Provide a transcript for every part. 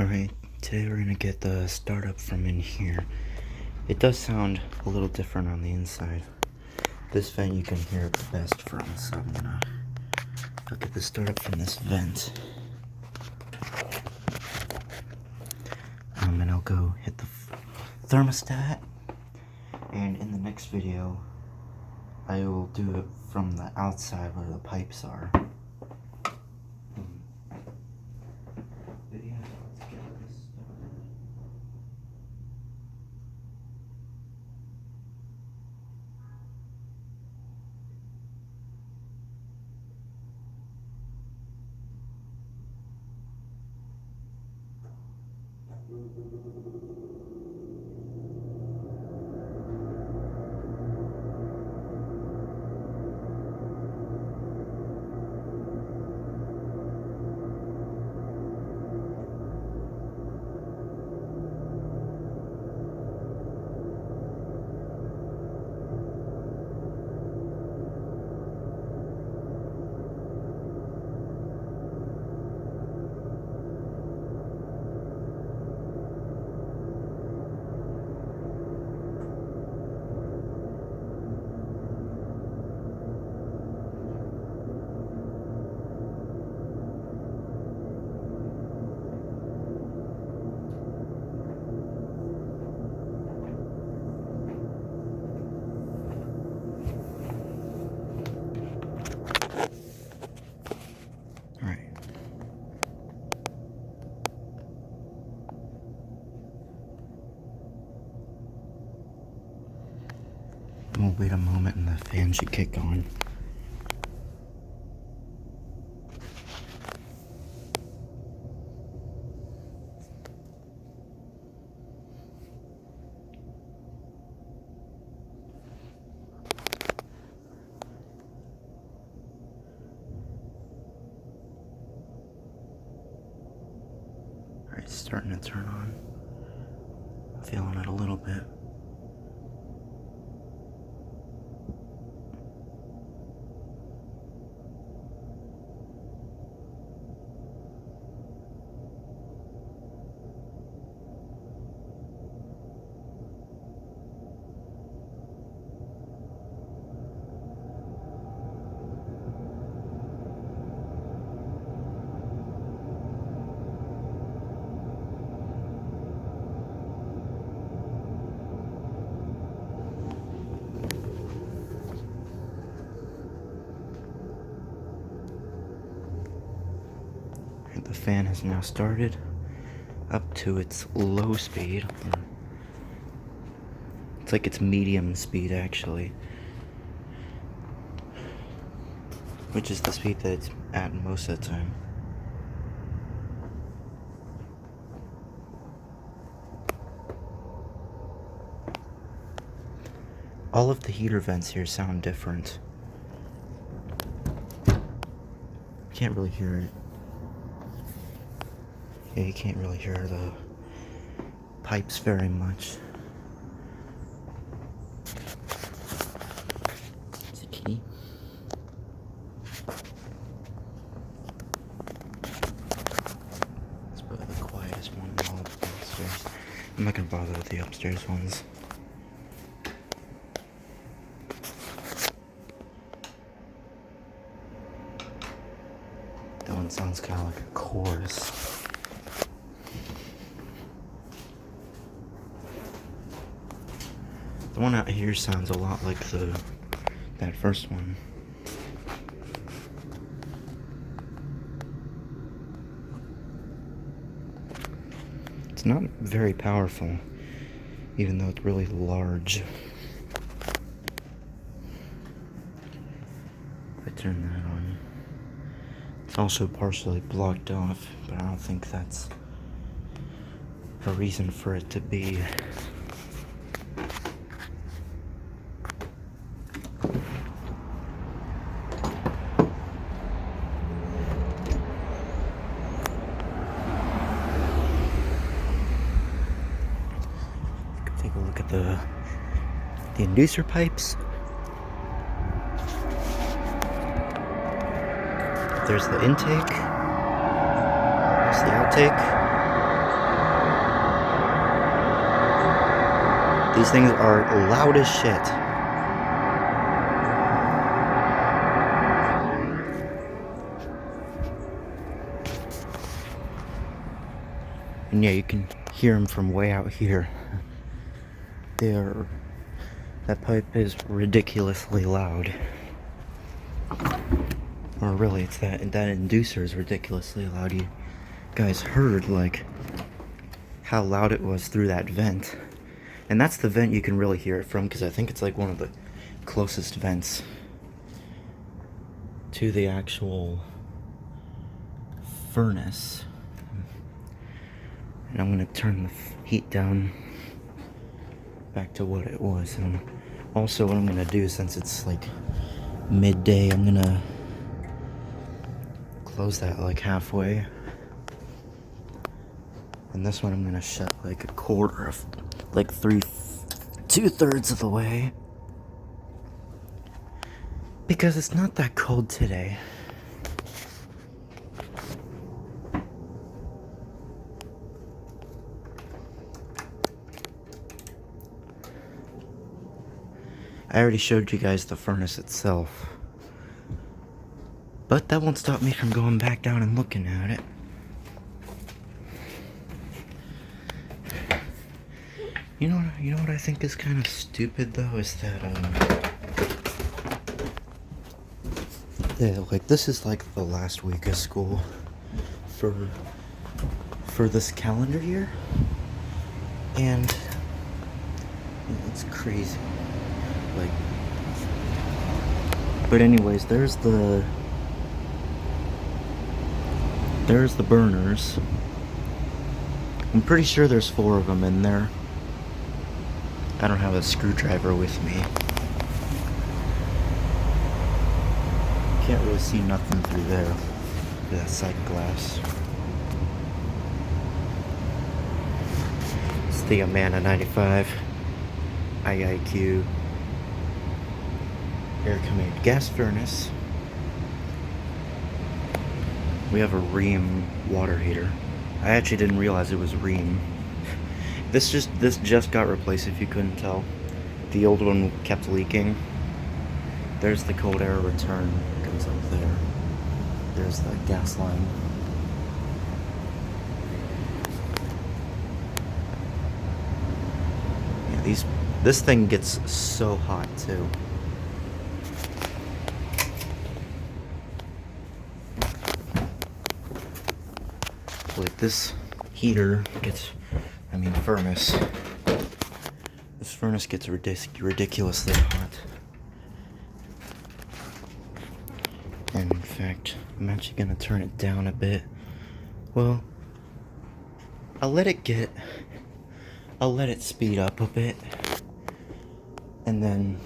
Alright, today we're gonna get the startup from in here. It does sound a little different on the inside. This vent you can hear it the best from, so I'm gonna look at the startup from this vent. And I'll go hit the thermostat, and in the next video I will do it from the outside where the pipes are. We'll wait a moment and the fan should kick on. Alright, it's starting to turn on. I'm feeling it a little bit. The fan has now started up to its low speed. It's like it's medium speed actually, which is the speed that it's at most of the time. All of the heater vents here sound different. Can't really hear it. Yeah, you can't really hear the pipes very much. It's a kitty. It's probably the quietest one in all of the upstairs. I'm not gonna bother with the upstairs ones. That one sounds kind of like a chorus. The one out here sounds a lot like that first one. It's not very powerful, even though it's really large. If I turn that on, it's also partially blocked off, but I don't think that's a reason for it to be. Take a look at the inducer pipes. There's the intake. There's the outtake. These things are loud as shit. And yeah, you can hear them from way out here. That pipe is ridiculously loud. Or really, it's that inducer is ridiculously loud. You guys heard, like, how loud it was through that vent. And that's the vent you can really hear it from, because I think it's like one of the closest vents to the actual furnace. And I'm gonna turn the heat down back to what it was. And also what I'm gonna do, since it's like midday, I'm gonna close that like halfway. And this one I'm gonna shut like a quarter of, like 2/3 of the way. Because it's not that cold today. I already showed you guys the furnace itself. But that won't stop me from going back down and looking at it. You know what I think is kind of stupid though, is that like this is like the last week of school for this calendar year, and it's crazy. Like, but anyways, there's the burners. I'm pretty sure there's 4 of them in there. I don't have a screwdriver with me. Can't really see nothing through there. That side glass. It's the Amana 95 IIQ air command gas furnace. We have a Rheem water heater. I actually didn't realize it was Rheem. This just got replaced, if you couldn't tell. The old one kept leaking. There's the cold air return. It goes up there. There's the gas line. Yeah, this thing gets so hot too. Like this heater gets, furnace. This furnace gets ridiculously hot. And in fact, I'm actually gonna turn it down a bit. Well, I'll let it speed up a bit. And then,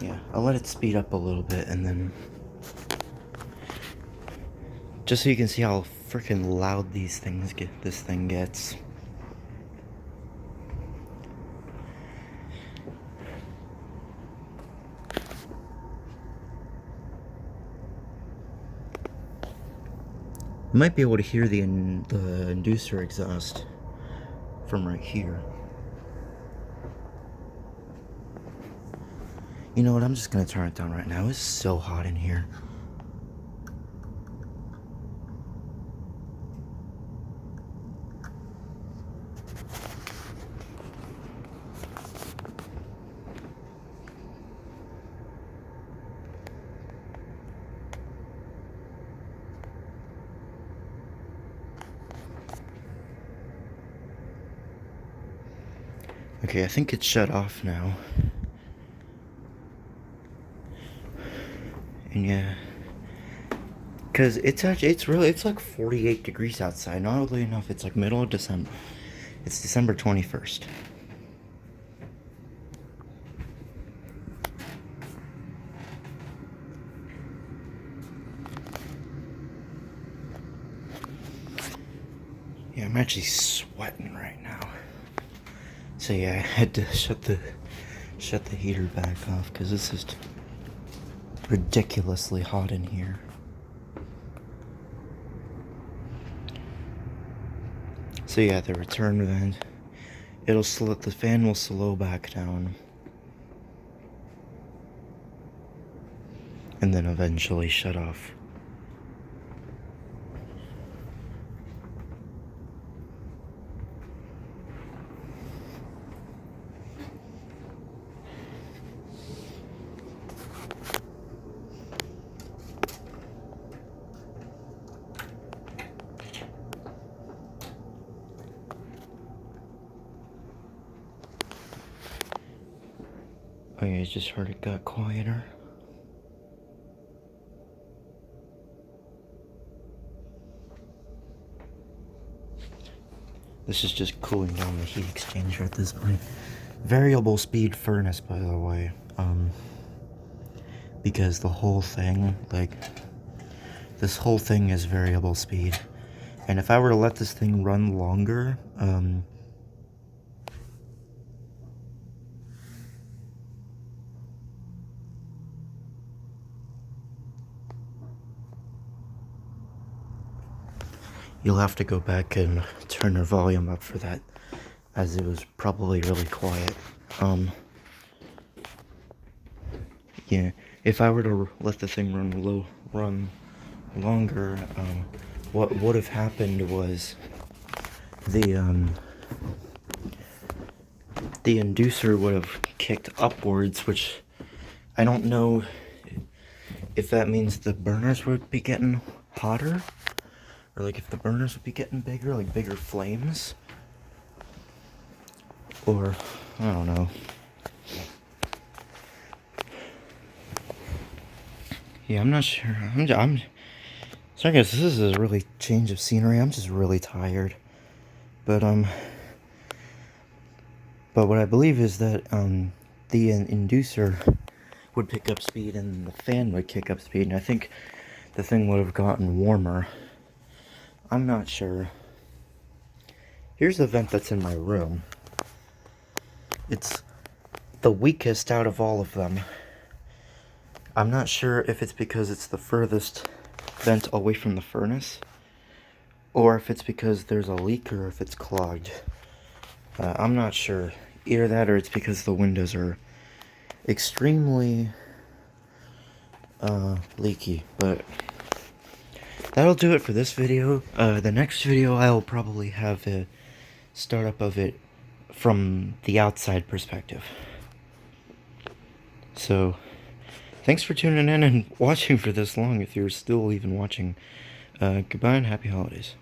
yeah, I'll let it speed up a little bit, and then, just so you can see how freaking loud this thing gets. You might be able to hear the inducer exhaust from right here. You know what, I'm just gonna turn it down right now. It's so hot in here. Okay, I think it's shut off now. And yeah, because it's like 48 degrees outside. Not oddly enough, it's like middle of December. It's December 21st. Yeah, I'm actually sweating right now. So yeah, I had to shut the heater back off because it's just ridiculously hot in here. So yeah, the return vent the fan will slow back down. And then eventually shut off. Okay, I just heard it got quieter. This is just cooling down the heat exchanger at this point. Variable speed furnace, by the way. Because the whole thing, like, this whole thing is variable speed. And if I were to let this thing run longer, you'll have to go back and turn the volume up for that, as it was probably really quiet. Yeah, if I were to let the thing run longer, what would have happened was the inducer would have kicked upwards, which I don't know if that means the burners would be getting hotter, or like if the burners would be getting bigger, like bigger flames, or I don't know. Yeah, I'm not sure. So I guess this is a really change of scenery. I'm just really tired. But what I believe is that the inducer would pick up speed and the fan would kick up speed, and I think the thing would have gotten warmer. I'm not sure. Here's the vent that's in my room. It's the weakest out of all of them. I'm not sure if it's because it's the furthest vent away from the furnace, or if it's because there's a leak, or if it's clogged. I'm not sure. Either that, or it's because the windows are extremely leaky. But that'll do it for this video. The next video I'll probably have a startup of it from the outside perspective. So thanks for tuning in and watching for this long, if you're still even watching. Goodbye and happy holidays.